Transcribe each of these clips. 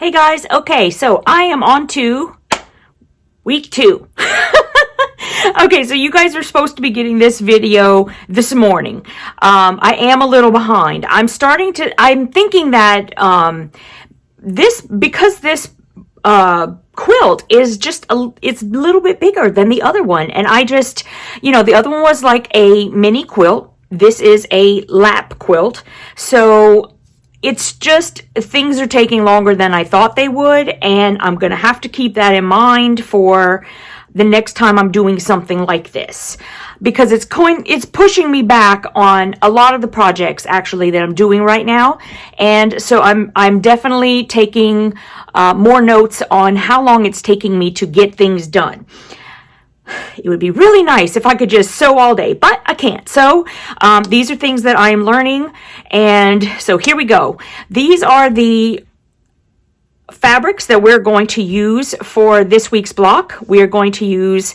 Hey guys, okay, so I am on to week 2. Okay, so you guys are supposed to be getting this video this morning. I am a little behind. I'm thinking that because this quilt is it's a little bit bigger than the other one, and the other one was like a mini quilt. This is a lap quilt, so it's just things are taking longer than I thought they would, and I'm gonna have to keep that in mind for the next time I'm doing something like this, because it's pushing me back on a lot of the projects actually that I'm doing right now. And so I'm definitely taking more notes on how long it's taking me to get things done. It would be really nice if I could just sew all day, but I can't. So these are things that I am learning, and so here we go. These are the fabrics that we're going to use for this week's block. We are going to use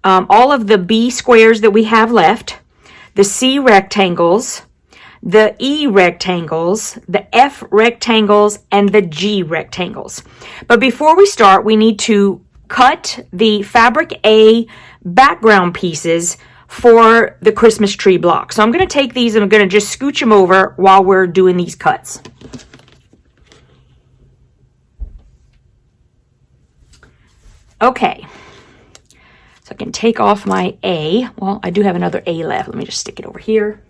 all of the B squares that we have left, the C rectangles, the E rectangles, the F rectangles, and the G rectangles. But before we start, we need to cut the fabric A background pieces for the Christmas tree block. So I'm going to take these and I'm going to just scooch them over while we're doing these cuts. Okay, so I can take off my A. Well, I do have another A left. Let me just stick it over here.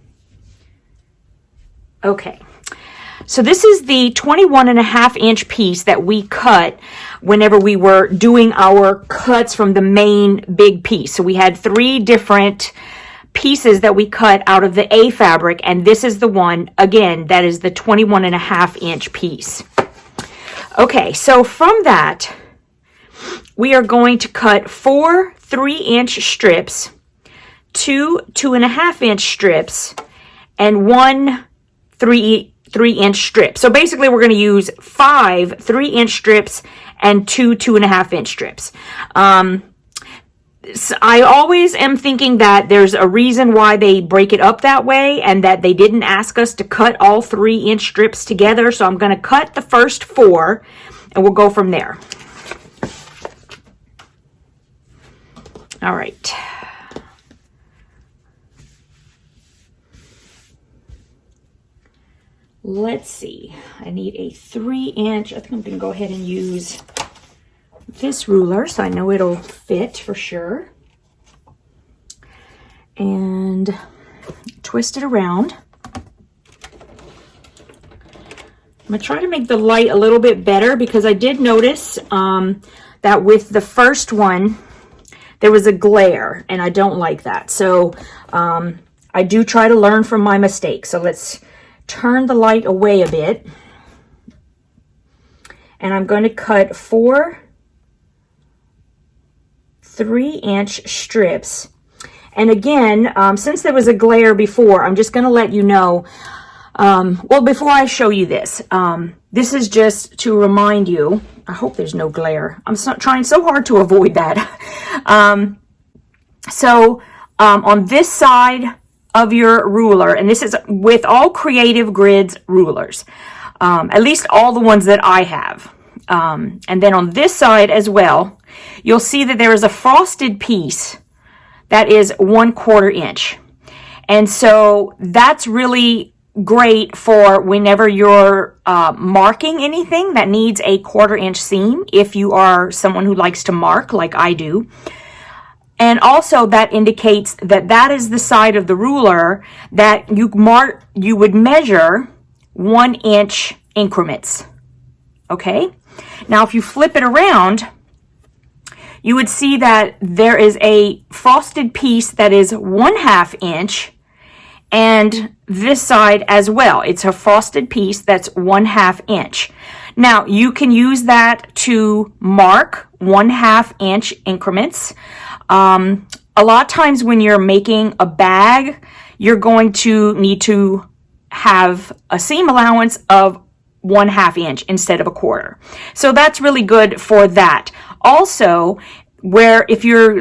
Okay, so this is the 21.5-inch piece that we cut whenever we were doing our cuts from the main big piece. So we had 3 different pieces that we cut out of the A fabric, and this is the one, again, that is the 21.5-inch piece. Okay, so from that, we are going to cut 4 3-inch strips, 2 2.5-inch strips, and 1 3-inch strip. So basically we're going to use 5 3-inch strips and 2 2.5-inch strips. So I always am thinking that there's a reason why they break it up that way, and that they didn't ask us to cut all 3-inch strips together. So I'm going to cut the first 4 and we'll go from there. All right. Let's see. I need a 3-inch. I think I'm going to go ahead and use this ruler so I know it'll fit for sure. And twist it around. I'm going to try to make the light a little bit better, because I did notice that with the first one, there was a glare, and I don't like that. So I do try to learn from my mistakes. So let's turn the light away a bit. And I'm going to cut 4 3-inch strips. And again, since there was a glare before, I'm just going to let you know, well, before I show you this, this is just to remind you. I hope there's no glare. I'm trying so hard to avoid that. On this side of your ruler, and this is with all Creative Grids rulers, at least all the ones that I have. And then on this side as well, you'll see that there is a frosted piece that is 1/4 inch. And so that's really great for whenever you're marking anything that needs a 1/4 inch seam, if you are someone who likes to mark like I do. And also that indicates that that is the side of the ruler that you would measure 1-inch increments. Okay? Now if you flip it around, you would see that there is a frosted piece that is 1/2 inch, and this side as well. It's a frosted piece that's 1/2 inch. Now you can use that to mark 1/2 inch increments. A lot of times when you're making a bag, you're going to need to have a seam allowance of 1/2 inch instead of 1/4. So that's really good for that. Also, if you're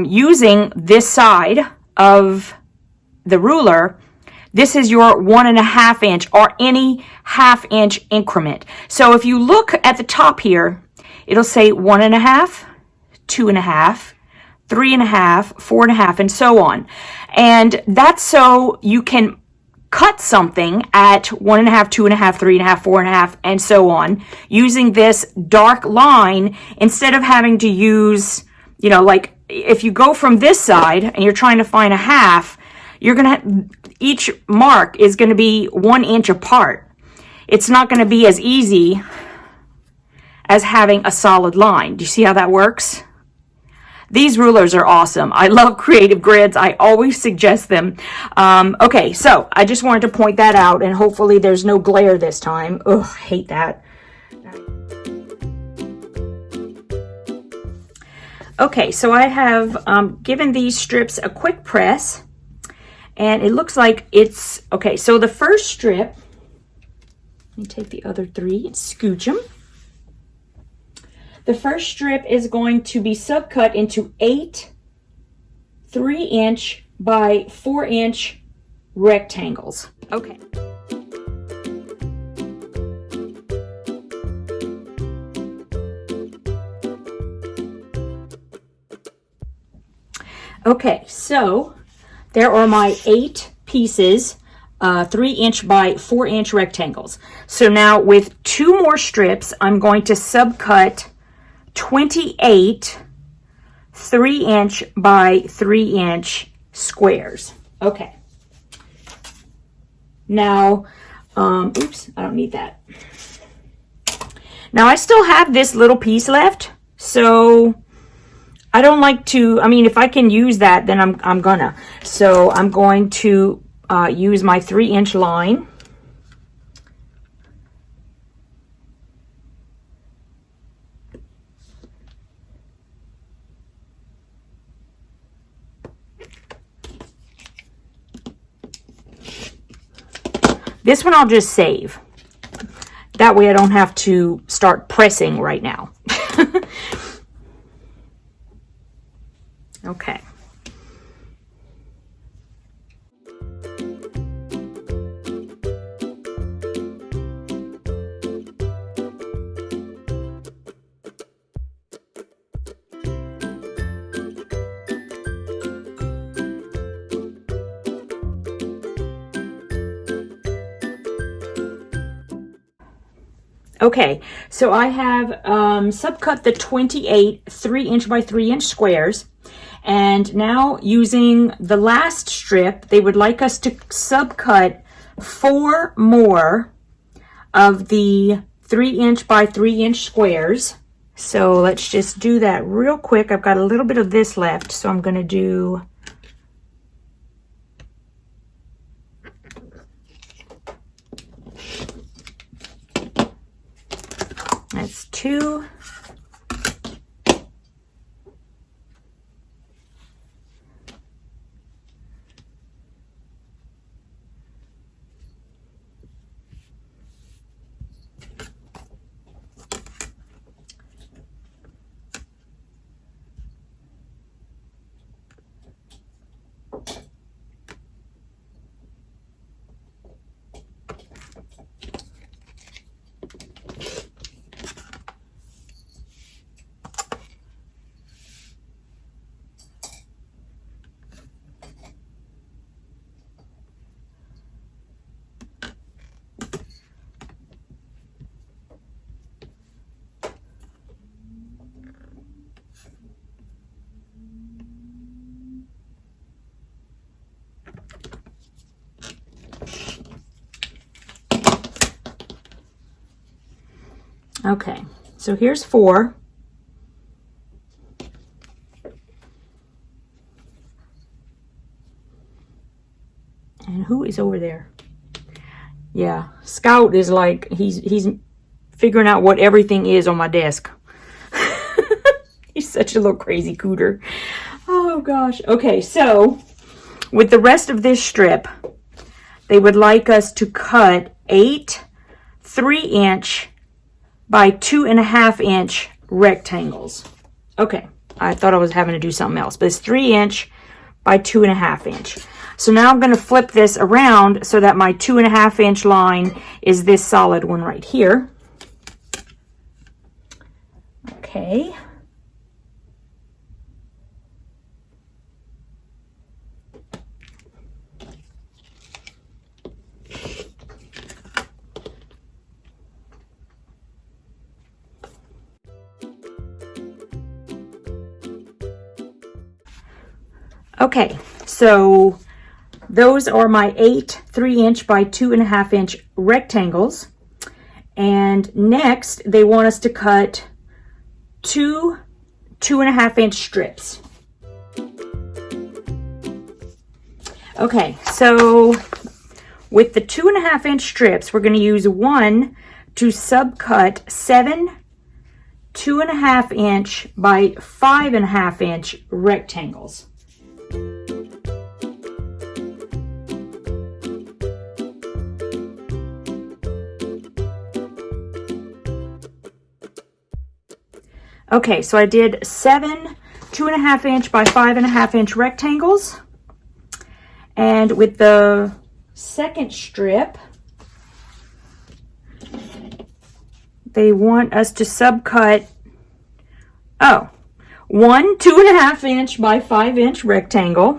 using this side of the ruler This is your 1.5 inch or any 1/2 inch increment. So if you look at the top here, it'll say 1.5, 2.5, 3.5, 4.5, and so on. And that's so you can cut something at 1.5, 2.5, 3.5, 4.5, and so on, using this dark line instead of having to use, you know, like if you go from this side and you're trying to find a half, you're gonna, each mark is gonna be 1 inch apart. It's not gonna be as easy as having a solid line. Do you see how that works? These rulers are awesome. I love creative grids. I always suggest them. Okay, so I just wanted to point that out, and hopefully there's no glare this time. Ugh, I hate that. Okay, so I have given these strips a quick press, and it looks like it's, okay, so the first strip, let me take the other 3 and scooch them. The first strip is going to be subcut into 8 3-inch by 4-inch rectangles. Okay. Okay, so there are my 8 pieces, 3-inch by 4-inch rectangles. So now with 2 more strips, I'm going to subcut 28 3-inch by 3-inch squares. Okay. Now, oops, I don't need that. Now I still have this little piece left, so I don't like to, I mean, if I can use that, then I'm gonna. So I'm going to use my 3-inch line. This one I'll just save. That way I don't have to start pressing right now. Okay. Okay, so I have subcut the 28 3-inch by 3-inch squares, and now using the last strip, they would like us to subcut 4 more of the 3-inch by 3-inch squares. So let's just do that real quick. I've got a little bit of this left, so I'm going to do that's 2. Okay, so here's 4. And who is over there? Yeah, Scout is like, he's figuring out what everything is on my desk. He's such a little crazy cooter. Oh gosh. Okay, so with the rest of this strip, they would like us to cut 8 3-inch by 2.5-inch rectangles. Okay, I thought I was having to do something else, but it's 3-inch by 2.5-inch. So now I'm going to flip this around so that my 2.5 inch line is this solid one right here. Okay. Okay, so those are my 8 3-inch by 2.5 inch rectangles. And next, they want us to cut 2 2.5 inch strips. Okay, so with the 2.5 inch strips, we're going to use one to subcut 7 2.5 inch by 5.5 inch rectangles. Okay, so I did 7 2.5 inch by 5.5 inch rectangles. And with the second strip, they want us to subcut, one 2.5 inch by 5 inch rectangle.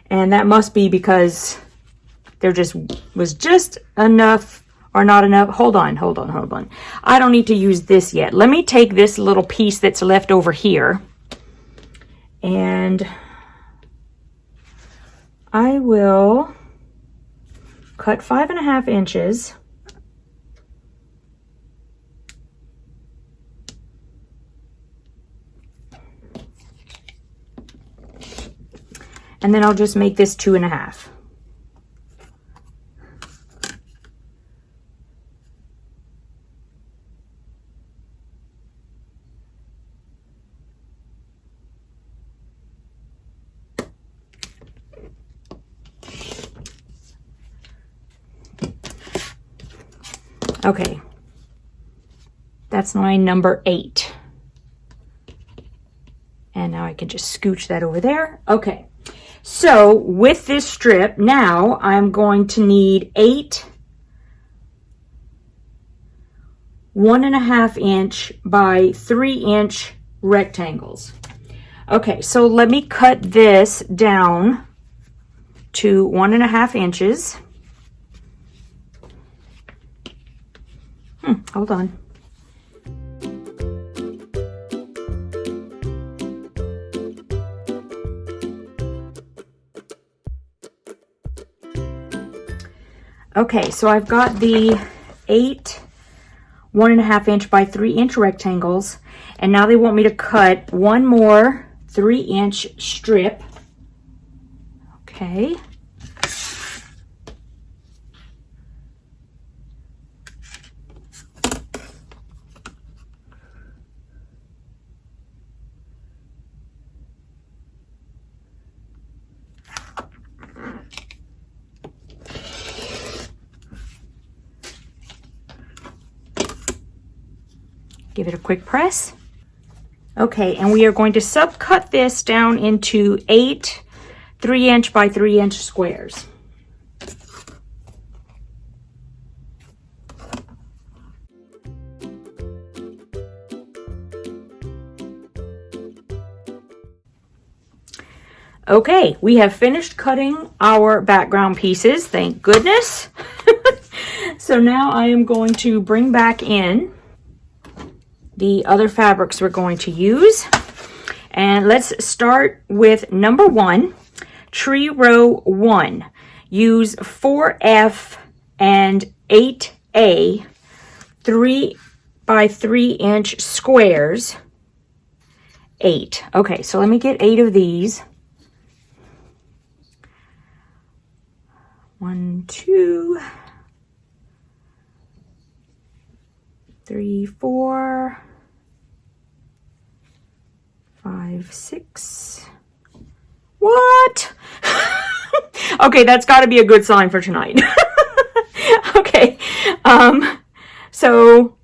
And that must be because there was just enough or not enough. Hold on. I don't need to use this yet. Let me take this little piece that's left over here, and I will cut 5.5 inches. And then I'll just make this 2.5. Okay, that's my number 8. And now I can just scooch that over there. Okay, so with this strip, now I'm going to need 8 1.5 inch by 3 inch rectangles. Okay, so let me cut this down to 1.5 inches. Hold on. Okay, so I've got the 8 1.5 inch by 3 inch rectangles, and now they want me to cut one more 3 inch strip. Okay. Give it a quick press. Okay, and we are going to subcut this down into 8 3 inch by 3 inch squares. Okay, we have finished cutting our background pieces, thank goodness. So now I am going to bring back in the other fabrics we're going to use. And let's start with number 1, tree row 1. Use 4F and 8A 3 by 3 inch squares. 8. Okay, so let me get 8 of these. 1, 2, 3, 4, 5, 6. What? Okay, that's got to be a good sign for tonight. Okay. So,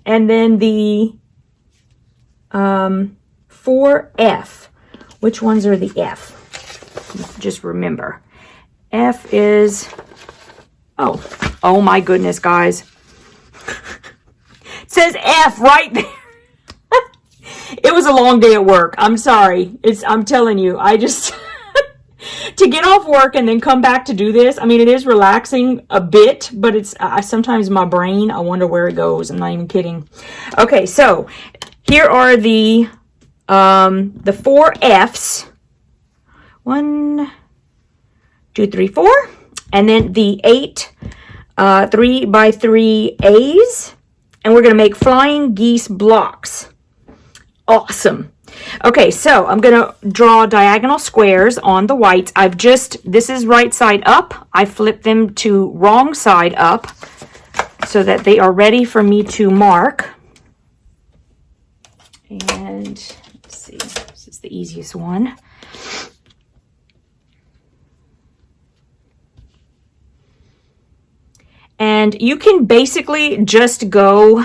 and then the 4F. Which ones are the F? just remember. F is, oh my goodness, guys. It says F right there. It was a long day at work. I'm sorry. I'm telling you, I just, to get off work and then come back to do this, I mean, it is relaxing a bit, but it's, sometimes my brain, I wonder where it goes. I'm not even kidding. Okay, so here are the 4 Fs. 1, 2, 3, 4. And then the 8 3x3 A's. And we're going to make flying geese blocks. Awesome. Okay, so I'm going to draw diagonal squares on the whites. This is right side up. I flip them to wrong side up so that they are ready for me to mark. And let's see, this is the easiest one. And you can basically just go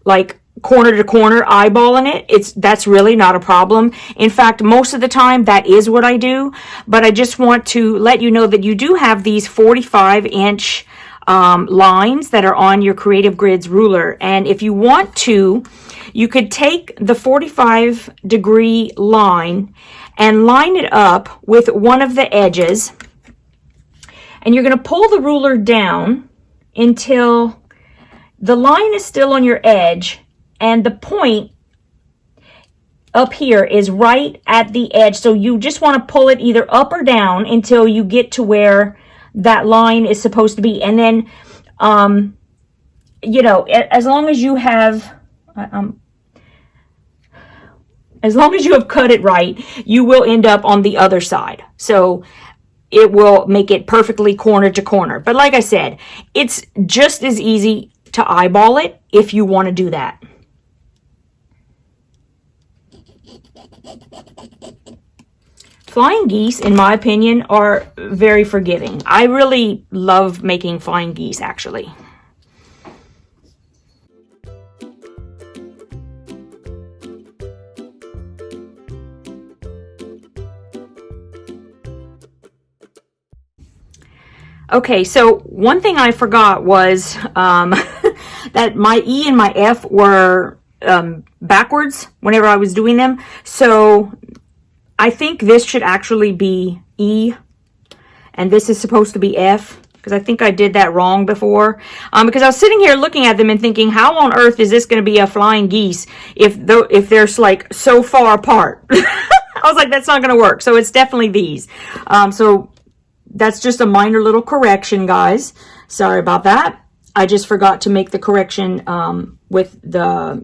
like corner to corner eyeballing it. That's really not a problem. In fact, most of the time that is what I do, but I just want to let you know that you do have these 45-inch lines that are on your Creative Grids ruler. And if you want to, you could take the 45-degree line and line it up with one of the edges. And you're going to pull the ruler down until the line is still on your edge and the point up here is right at the edge. So you just want to pull it either up or down until you get to where that line is supposed to be. And then, you know, as long as you have cut it right, you will end up on the other side. So it will make it perfectly corner to corner. But like I said, it's just as easy to eyeball it if you want to do that. Flying geese, in my opinion, are very forgiving. I really love making flying geese, actually. Okay, so one thing I forgot was that my E and my F were backwards whenever I was doing them. So I think this should actually be E, and this is supposed to be F, because I think I did that wrong before. Because I was sitting here looking at them and thinking, how on earth is this going to be a flying geese if they're like so far apart? I was like, that's not going to work. So it's definitely these. So that's just a minor little correction, guys. Sorry about that. I just forgot to make the correction with the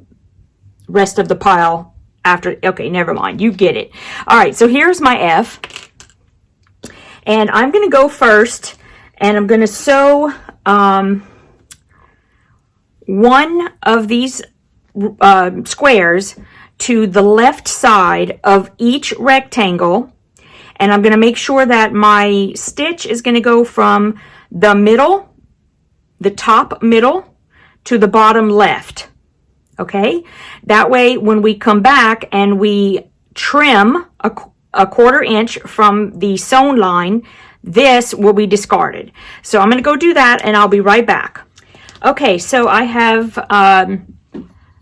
rest of the pile after. Okay, never mind. You get it. All right, so here's my F. And I'm going to go first, and I'm going to sew one of these squares to the left side of each rectangle. And I'm going to make sure that my stitch is going to go from the middle, the top middle, to the bottom left. Okay? That way, when we come back and we trim a 1/4 inch from the sewn line, this will be discarded. So I'm going to go do that, and I'll be right back. Okay, so I have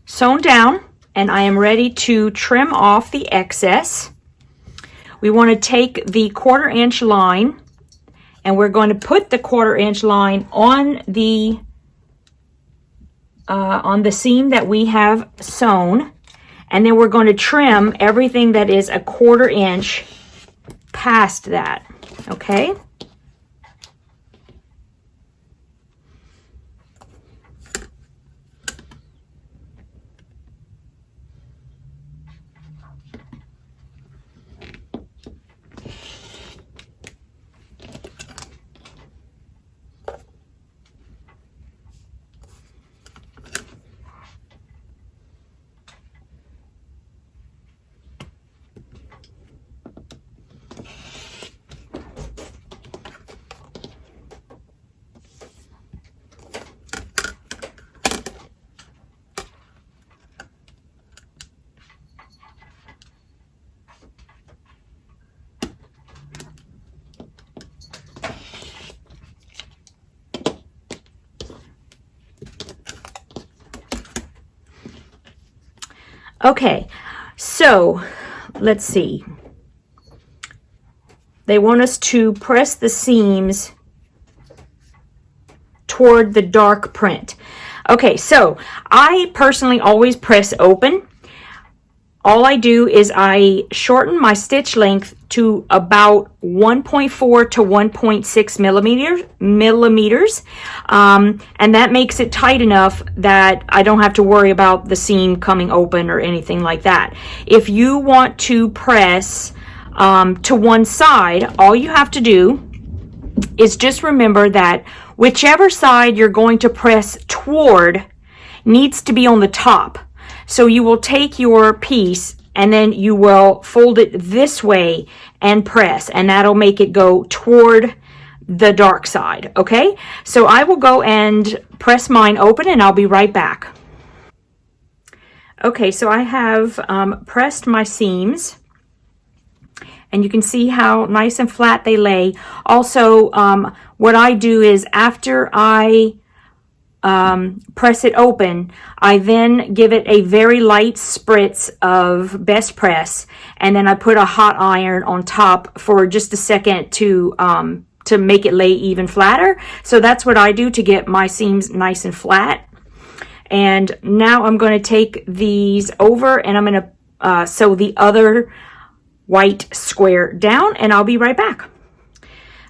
sewn down, and I am ready to trim off the excess. We want to take the 1/4 inch line, and we're going to put the 1/4 inch line on the seam that we have sewn, and then we're going to trim everything that is a 1/4 inch past that. Okay. Okay, so let's see. They want us to press the seams toward the dark print. Okay, so I personally always press open. All I do is I shorten my stitch length to about 1.4 to 1.6 millimeters. And that makes it tight enough that I don't have to worry about the seam coming open or anything like that. If you want to press to one side, all you have to do is just remember that whichever side you're going to press toward needs to be on the top. So you will take your piece and then you will fold it this way and press, and that'll make it go toward the dark side. Okay, so I will go and press mine open and I'll be right back. Okay, so I have pressed my seams, and you can see how nice and flat they lay. Also, what I do is after I press it open, I then give it a very light spritz of Best Press, and then I put a hot iron on top for just a second to make it lay even flatter. So that's what I do to get my seams nice and flat. And now I'm going to take these over and I'm going to sew the other white square down, and I'll be right back.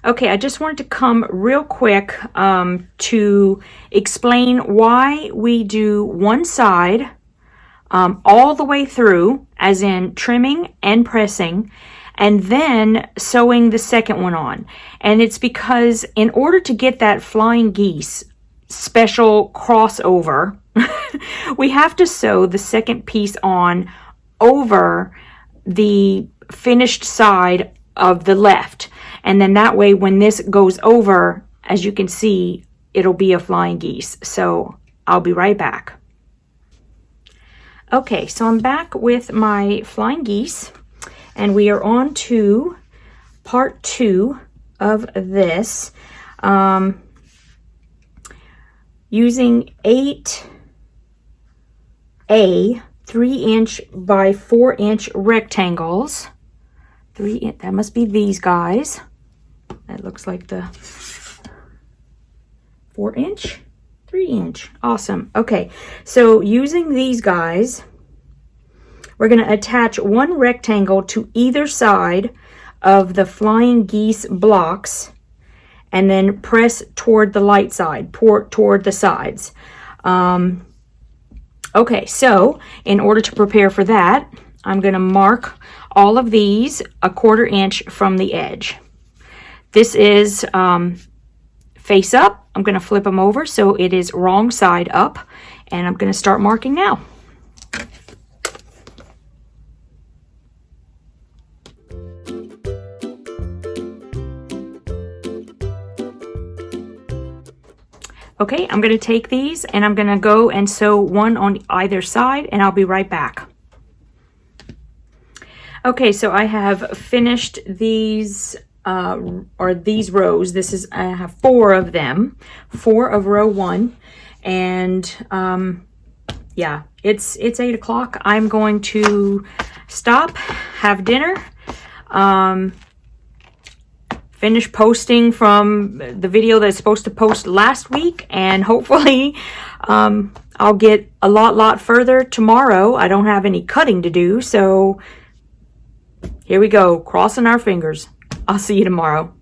Okay, I just wanted to come real quick to explain why we do one side all the way through, as in trimming and pressing, and then sewing the second one on. And it's because in order to get that flying geese special crossover, we have to sew the second piece on over the finished side of the left. And then that way, when this goes over, as you can see, it'll be a flying geese. So I'll be right back. Okay, so I'm back with my flying geese, and we are on to part 2 of this. Using 8A 3" by 4" rectangles. That must be these guys. That looks like the 4", 3". Awesome. Okay, so using these guys, we're going to attach one rectangle to either side of the flying geese blocks, and then press toward the light side, toward the sides. Okay, so in order to prepare for that, I'm going to mark all of these 1/4 inch from the edge. This is face up. I'm going to flip them over so it is wrong side up, and I'm going to start marking now. Okay, I'm going to take these and I'm going to go and sew one on either side, and I'll be right back. Okay, so I have finished these these rows. I have 4 of them, 4 of row 1, and yeah, it's 8 o'clock. I'm going to stop, have dinner, finish posting from the video that's supposed to post last week, and hopefully I'll get a lot further tomorrow. I don't have any cutting to do, so here we go, crossing our fingers. I'll see you tomorrow.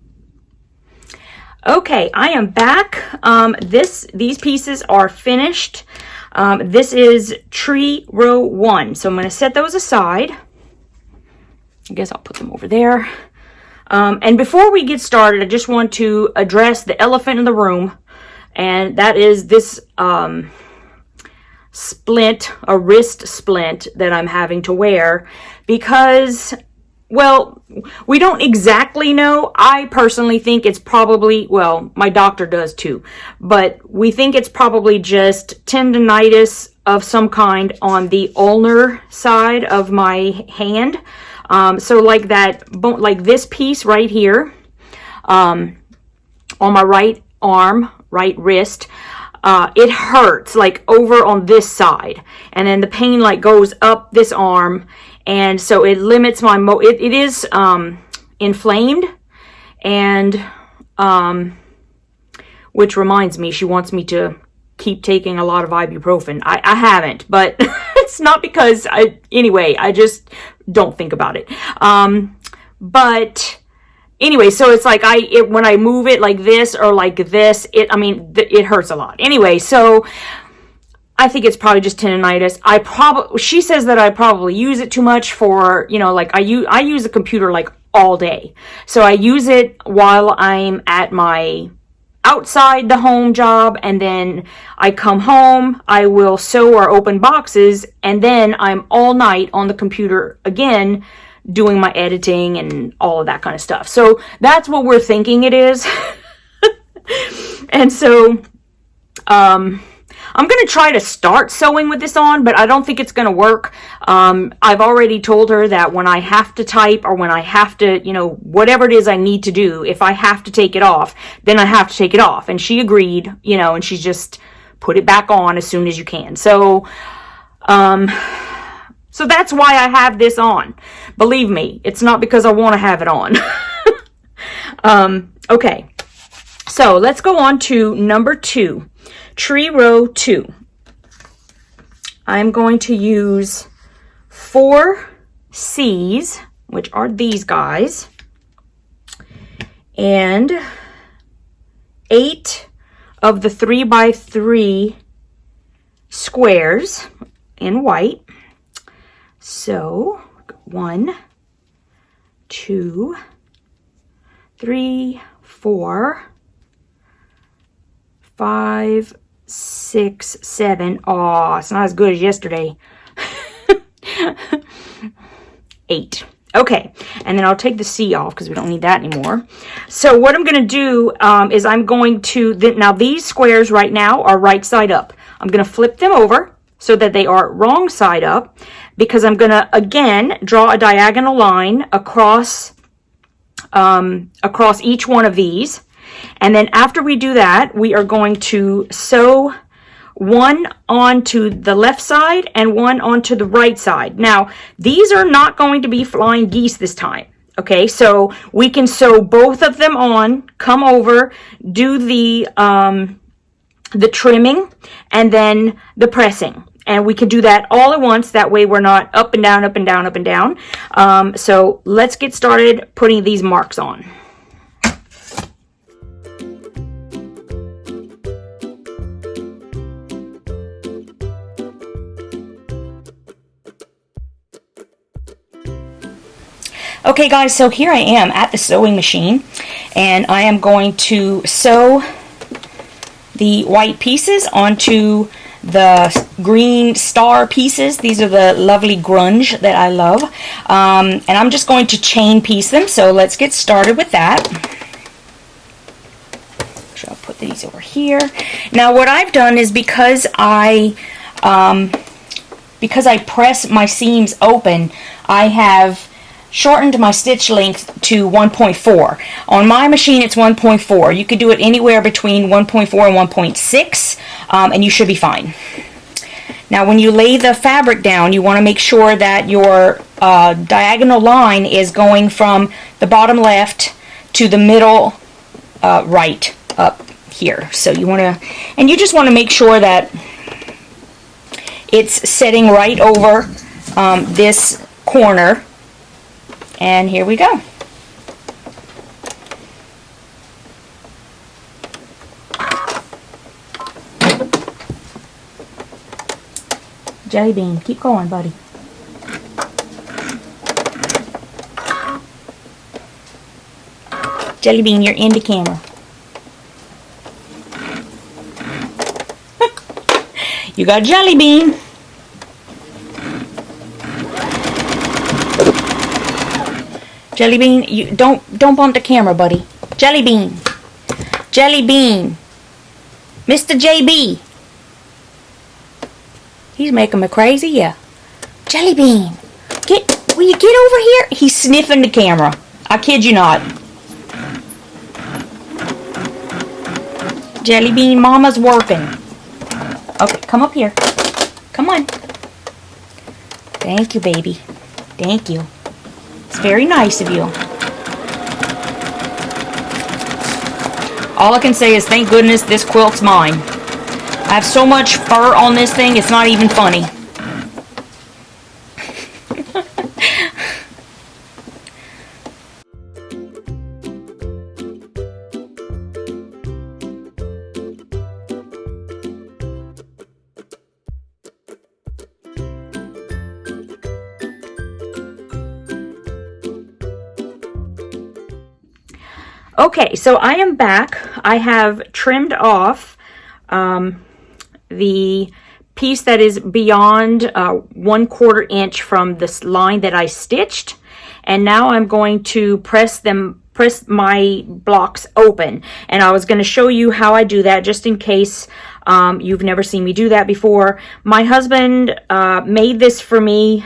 Okay, I am back. These pieces are finished. This is tree row 1, so I'm going to set those aside. I guess I'll put them over there. And before we get started, I just want to address the elephant in the room, and that is this splint, a wrist splint that I'm having to wear, because, well, we don't exactly know. I personally think it's probably, well, my doctor does too, but we think it's probably just tendonitis of some kind on the ulnar side of my hand. So like that, like this piece right here, on my right arm, right wrist, it hurts like over on this side, and then the pain like goes up this arm, and so it limits my it is inflamed, and which reminds me, she wants me to keep taking a lot of ibuprofen. I haven't, but it's not because anyway, I just don't think about it. But anyway, so it's like when I move it like this or like this, it hurts a lot. Anyway, so I think it's probably just tendonitis. She says that I probably use it too much for, like I use the computer like all day. So I use it while I'm at my outside the home job, and then I come home, I will sew or open boxes, and then I'm all night on the computer again doing my editing and all of that kind of stuff. So that's what we're thinking it is. And so I'm going to try to start sewing with this on, but I don't think it's going to work. I've already told her that when I have to type, or when I have to, whatever it is I need to do, if I have to take it off, then I have to take it off. And she agreed, and she's just put it back on as soon as you can. So, so that's why I have this on. Believe me, it's not because I want to have it on. Okay, so let's go on to number 2. Tree row 2. I'm going to use 4 C's, which are these guys, and 8 of the 3x3 squares in white. So 1, 2, 3, 4, 5, 6, 7. Oh, it's not as good as yesterday. 8. Okay, and then I'll take the C off because we don't need that anymore. So what I'm going to do is I'm going to, now these squares right now are right side up. I'm going to flip them over so that they are wrong side up, because I'm going to, again, draw a diagonal line across, across each one of these. And then after we do that, we are going to sew one onto the left side and one onto the right side. Now, these are not going to be flying geese this time. Okay, so we can sew both of them on, come over, do the trimming, and then the pressing. And we can do that all at once. That way we're not up and down, up and down, up and down. So let's get started putting these marks on. Okay guys, so here I am at the sewing machine, and I am going to sew the white pieces onto the green star pieces. These are the lovely Grunge that I love, and I'm just going to chain piece them. So let's get started with that. So I'll put these over here. Now what I've done is, because I press my seams open, I have shortened my stitch length to 1.4. On my machine it's 1.4. You could do it anywhere between 1.4 and 1.6, and you should be fine. Now when you lay the fabric down, you want to make sure that your diagonal line is going from the bottom left to the middle right up here. So you want to, and you just want to make sure that it's setting right over this corner. And here we go. Jellybean, keep going, buddy. Jellybean, you're in the camera. You got Jellybean. Jellybean, you don't bump the camera, buddy. Jellybean. Jellybean. Mr. JB. He's making me crazy, yeah. Jellybean. Will you get over here? He's sniffing the camera. I kid you not. Jellybean, Mama's working. Okay, come up here. Come on. Thank you, baby. Thank you. It's very nice of you. All I can say is thank goodness this quilt's mine. I have so much fur on this thing, it's not even funny. Okay, so I am back. I have trimmed off the piece that is beyond 1/4 inch from this line that I stitched, and now I'm going to press my blocks open. And I was going to show you how I do that, just in case you've never seen me do that before. My husband made this for me.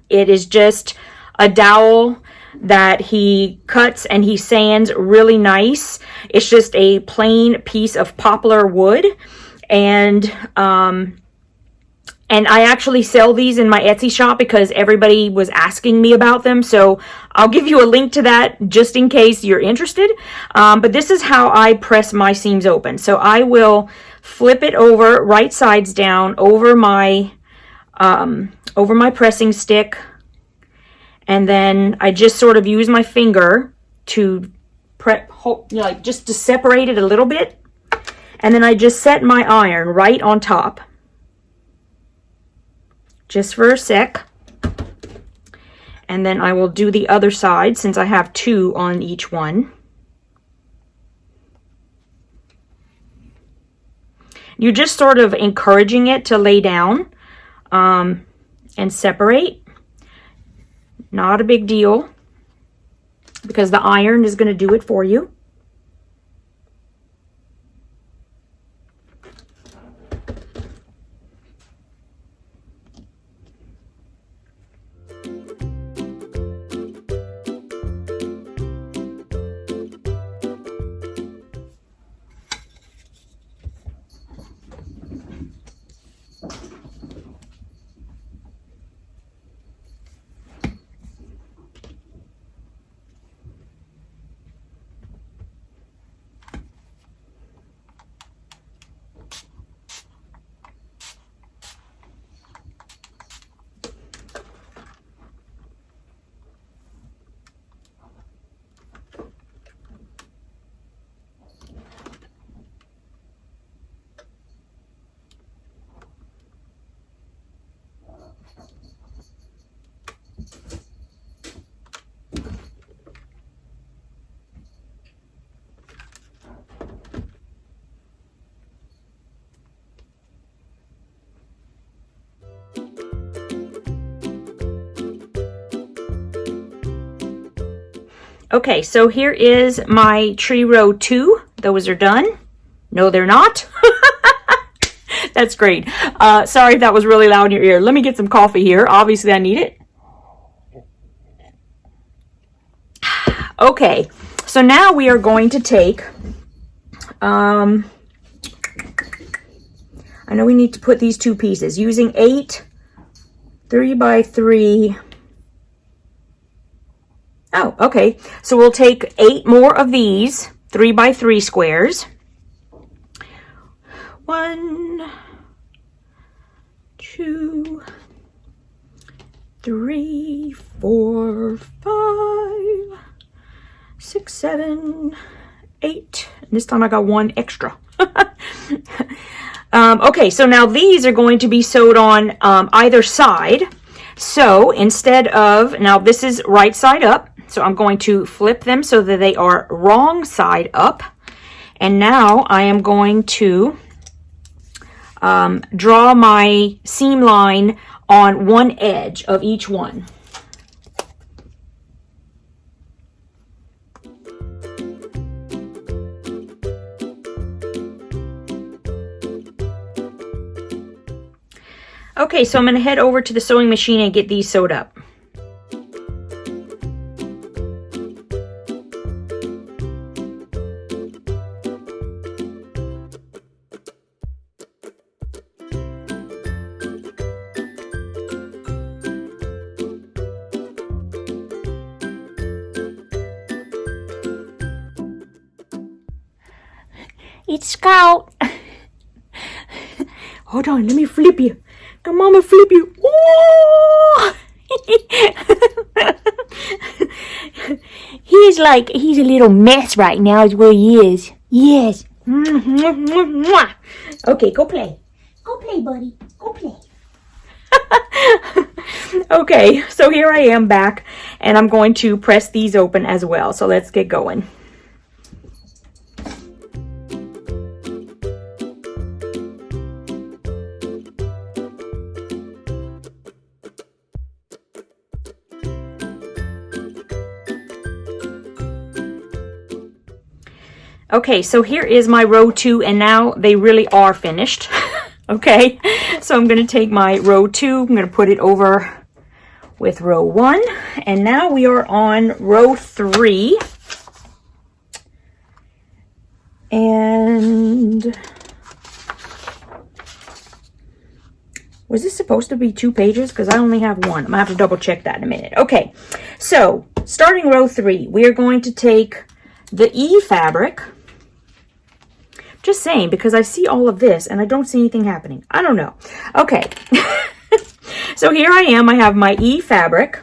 It is just a dowel that he cuts and he sands really nice. It's just a plain piece of poplar wood, and I actually sell these in my Etsy shop because everybody was asking me about them, so I'll give you a link to that just in case you're interested. But this is how I press my seams open. So I will flip it over right sides down over my pressing stick. And then I just sort of use my finger to just to separate it a little bit. And then I just set my iron right on top. Just for a sec. And then I will do the other side since I have 2 on each one. You're just sort of encouraging it to lay down and separate. Not a big deal, because the iron is going to do it for you. Okay, so here is my tree row 2. Those are done. No, they're not. That's great. Sorry if that was really loud in your ear. Let me get some coffee here. Obviously, I need it. Okay, so now we are going to take, I know we need to put these 2 pieces using 8 3x3. Oh, okay. So we'll take 8 more of these 3x3 squares. 1, 2, 3, 4, 5, 6, 7, 8. And this time I got 1 extra. Okay, so now these are going to be sewed on either side. So instead of, now this is right side up. So I'm going to flip them so that they are wrong side up. And now I am going to draw my seam line on one edge of each one. Okay, so I'm going to head over to the sewing machine and get these sewed up. It's Scout. Hold on, let me flip you. Come on, I'ma flip you. Oh! He's a little mess right now is where he is. Yes. Okay, go play. Go play, buddy. Go play. Okay, so here I am back, and I'm going to press these open as well. So let's get going. Okay, so here is my row 2, and now they really are finished. Okay, so I'm going to take my row 2, I'm going to put it over with row 1, and now we are on row 3. And was this supposed to be 2 pages? Because I only have 1. I'm going to have to double check that in a minute. Okay, so starting row 3, we are going to take the E fabric. Just saying, because I see all of this and I don't see anything happening. I don't know. Okay. So here I am. I have my E fabric.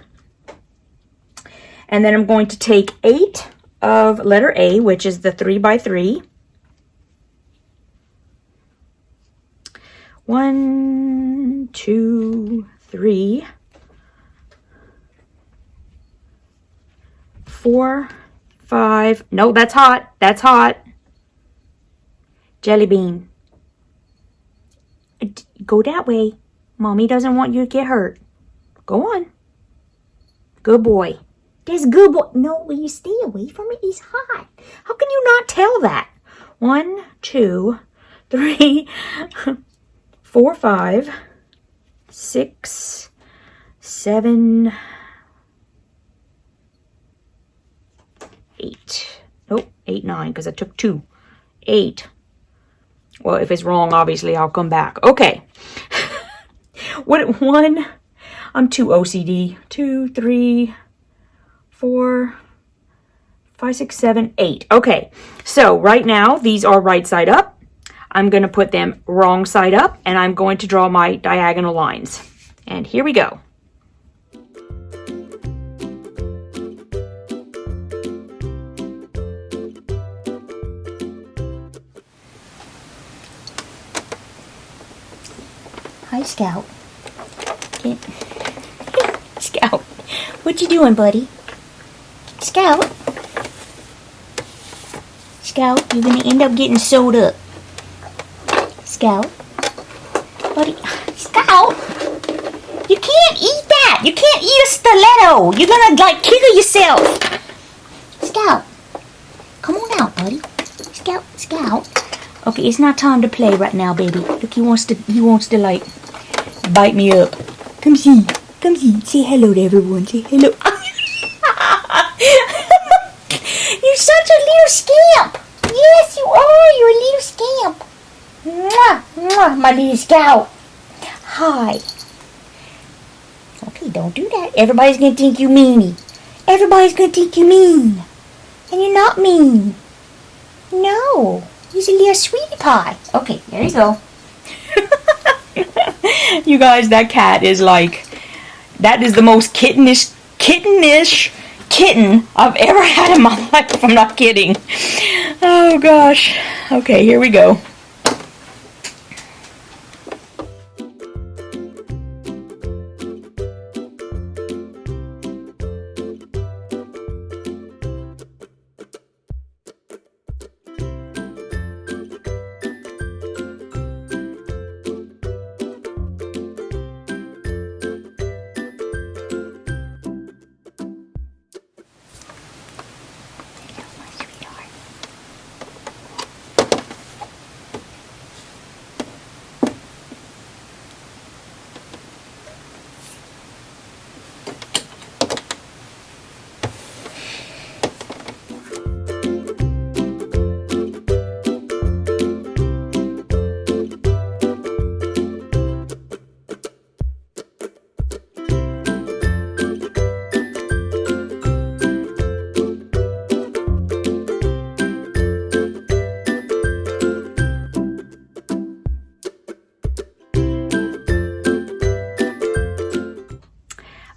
And then I'm going to take 8 of letter A, which is the 3x3. 1, 2, 3, 4, 5. No, that's hot. That's hot. Jellybean. Go that way. Mommy doesn't want you to get hurt. Go on. Good boy. That's good boy. No, will you stay away from it? He's hot. How can you not tell that? 1, 2, 3, 4, 5, 6, 7, 8. Nope, 8, 9, because I took 2. 8. Well, if it's wrong, obviously, I'll come back. Okay. What? 1. I'm too OCD. 2, 3, 4, 5, 6, 7, 8. Okay. So right now, these are right side up. I'm going to put them wrong side up, and I'm going to draw my diagonal lines. And here we go. Hi, Scout. Scout, what you doing, buddy? Scout. Scout, you're gonna end up getting sewed up. Scout. Buddy. Scout! You can't eat that! You can't eat a stiletto! You're gonna, like, kill yourself! Scout. Come on out, buddy. Scout, Scout. Okay, it's not time to play right now, baby. Look, he wants to, like, bite me up. Come see. Come see. Say hello to everyone. Say hello. You're such a little scamp. Yes, you are. You're a little scamp. Mwah, mwah, my little Scout. Hi. Okay, don't do that. Everybody's going to think you meanie. Everybody's going to think you mean. And you're not mean. No. He's a little sweetie pie. Okay, there you go. You guys, that cat is like, that is the most kittenish kitten I've ever had in my life. I'm not kidding. Oh gosh. Okay, here we go.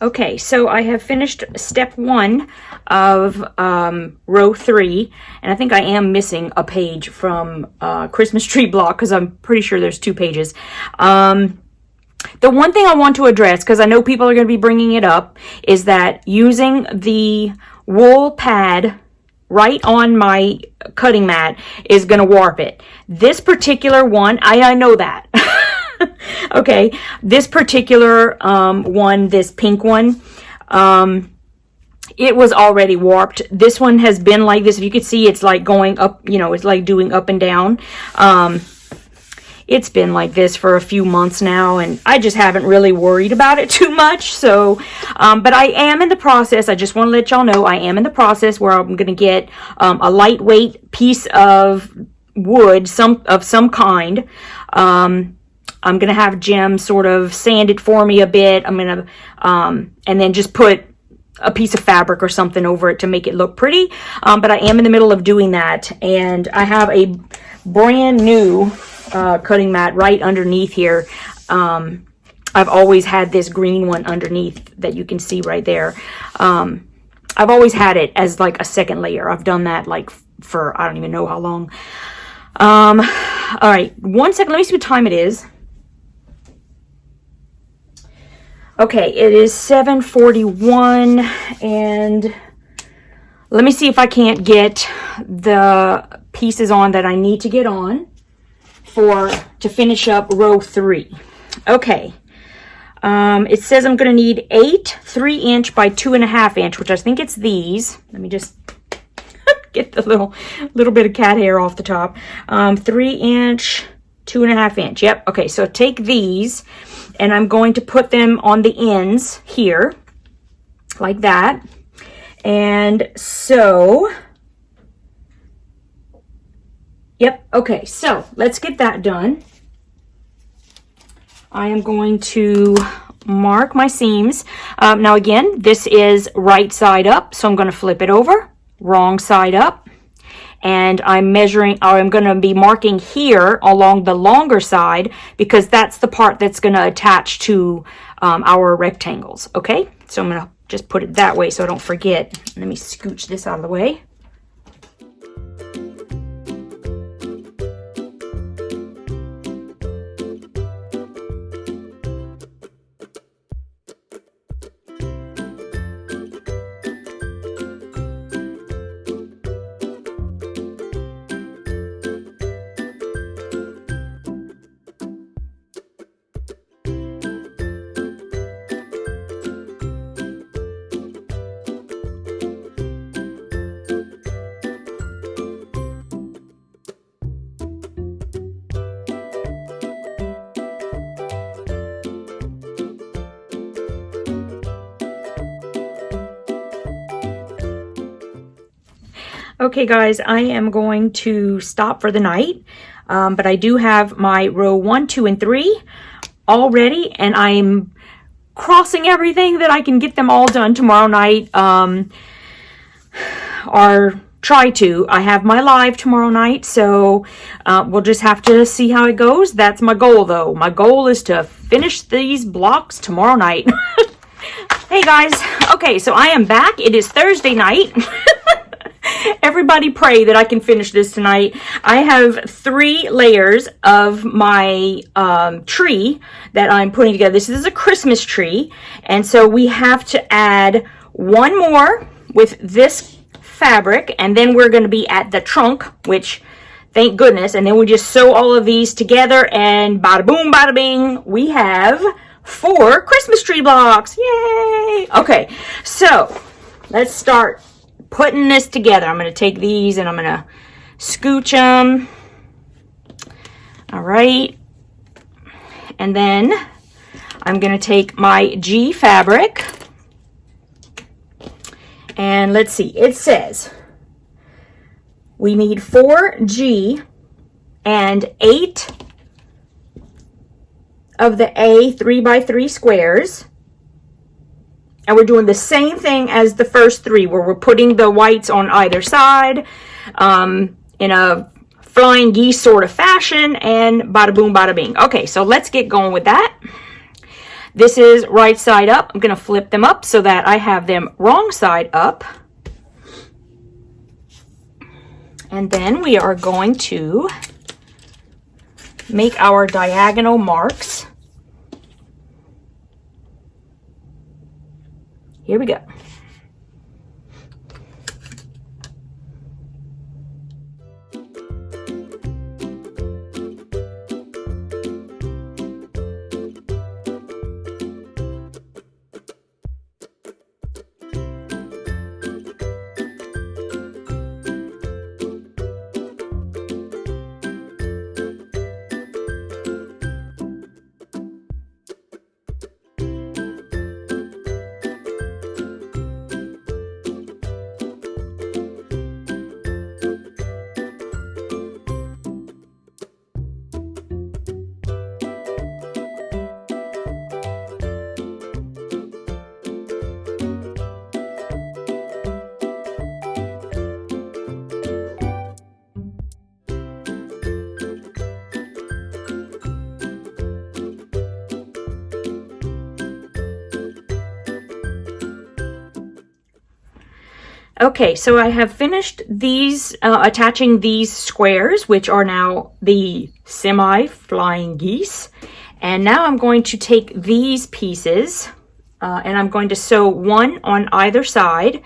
Okay, so I have finished step 1 of row 3, and I think I am missing a page from Christmas tree block because I'm pretty sure there's 2 pages. The one thing I want to address, because I know people are going to be bringing it up, is that using the wool pad right on my cutting mat is going to warp it. This particular one, I know that. Okay, this particular one, this pink one, it was already warped. This one has been like this. If you could see, it's like going up, you know, it's like doing up and down. It's been like this for a few months now, and I just haven't really worried about it too much. So, but I am in the process. I just want to let y'all know I am in the process where I'm going to get a lightweight piece of wood, of some kind. I'm going to have Jim sort of sand it for me a bit. I'm going to, and then just put a piece of fabric or something over it to make it look pretty. But I am in the middle of doing that, and I have a brand new cutting mat right underneath here. I've always had this green one underneath that you can see right there. I've always had it as like a second layer. I've done that like for I don't even know how long. All right, 1 second. Let me see what time it is. Okay, it is 7:41, and let me see if I can't get the pieces on that I need to get on to finish up row 3. Okay, it says I'm going to need 8 3-inch by 2.5 inch, which I think it's these. Let me just get the little bit of cat hair off the top. 3-inch, 2.5 inch. Yep. Okay, so take these, and I'm going to put them on the ends here, like that. And so, yep, okay, so let's get that done. I am going to mark my seams. Now again, this is right side up, so I'm going to flip it over, wrong side up. And I'm measuring, or I'm going to be marking here along the longer side because that's the part that's going to attach to our rectangles. Okay, so I'm going to just put it that way so I don't forget. Let me scooch this out of the way. Okay guys, I am going to stop for the night, but I do have my row 1, 2, and 3 all ready, and I'm crossing everything that I can get them all done tomorrow night, or try to. I have my live tomorrow night, so we'll just have to see how it goes. That's my goal though. My goal is to finish these blocks tomorrow night. Hey guys, okay, so I am back. It is Thursday night. Everybody pray that I can finish this tonight. I have 3 layers of my tree that I'm putting together. This is a Christmas tree, and so we have to add 1 more with this fabric, and then we're going to be at the trunk, which thank goodness, and then we just sew all of these together, and bada boom, bada bing, we have 4 Christmas tree blocks. Yay! Okay, so let's start putting this together. I'm going to take these and I'm going to scooch them. All right. And then I'm going to take my G fabric. And let's see. It says we need 4 G and 8 of the A 3x3 squares. And we're doing the same thing as the first 3, where we're putting the whites on either side in a flying geese sort of fashion, and bada boom, bada bing. Okay, so let's get going with that. This is right side up. I'm going to flip them up so that I have them wrong side up. And then we are going to make our diagonal marks. Here we go. Okay, so I have finished these, attaching these squares, which are now the semi-flying geese. And now I'm going to take these pieces, and I'm going to sew one on either side,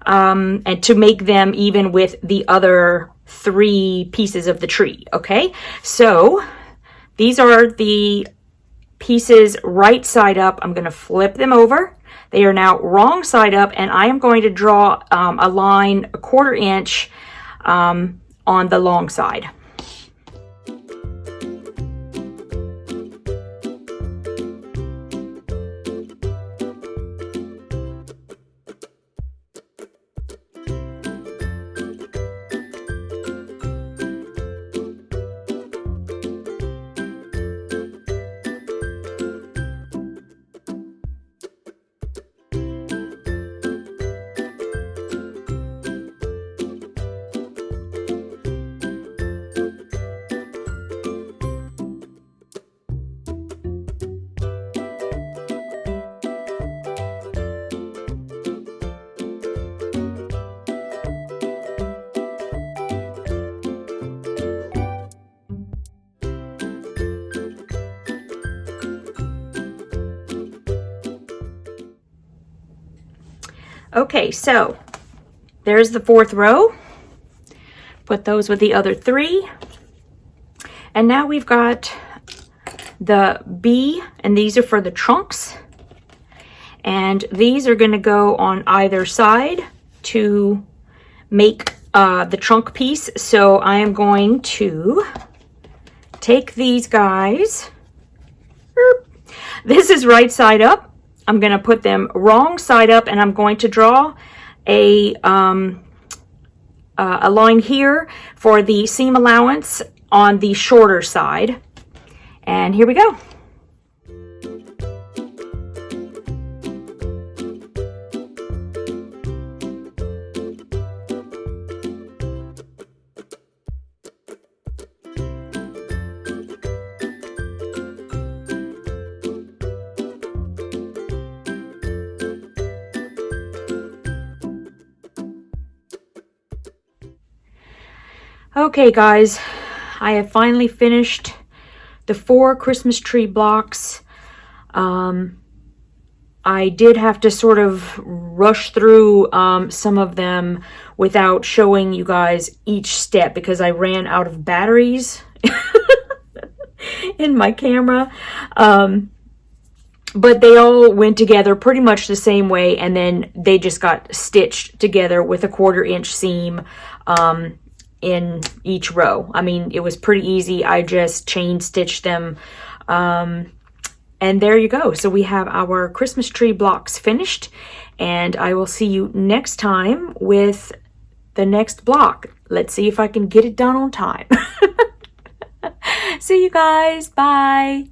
and to make them even with the other 3 pieces of the tree, okay? So these are the pieces right side up. I'm going to flip them over. They are now wrong side up, and I am going to draw a line 1/4 inch on the long side. Okay, so there's the 4th row. Put those with the other 3. And now we've got the B, and these are for the trunks. And these are going to go on either side to make the trunk piece. So I am going to take these guys. This is right side up. I'm going to put them wrong side up, and I'm going to draw a line here for the seam allowance on the shorter side. And here we go. Okay guys, I have finally finished the 4 Christmas tree blocks. I did have to sort of rush through some of them without showing you guys each step because I ran out of batteries in my camera. But they all went together pretty much the same way, and then they just got stitched together with a 1/4 inch seam in each row. I mean, it was pretty easy. I just chain stitched them. And there you go. So we have our Christmas tree blocks finished, and I will see you next time with the next block. Let's see if I can get it done on time. See you guys. Bye.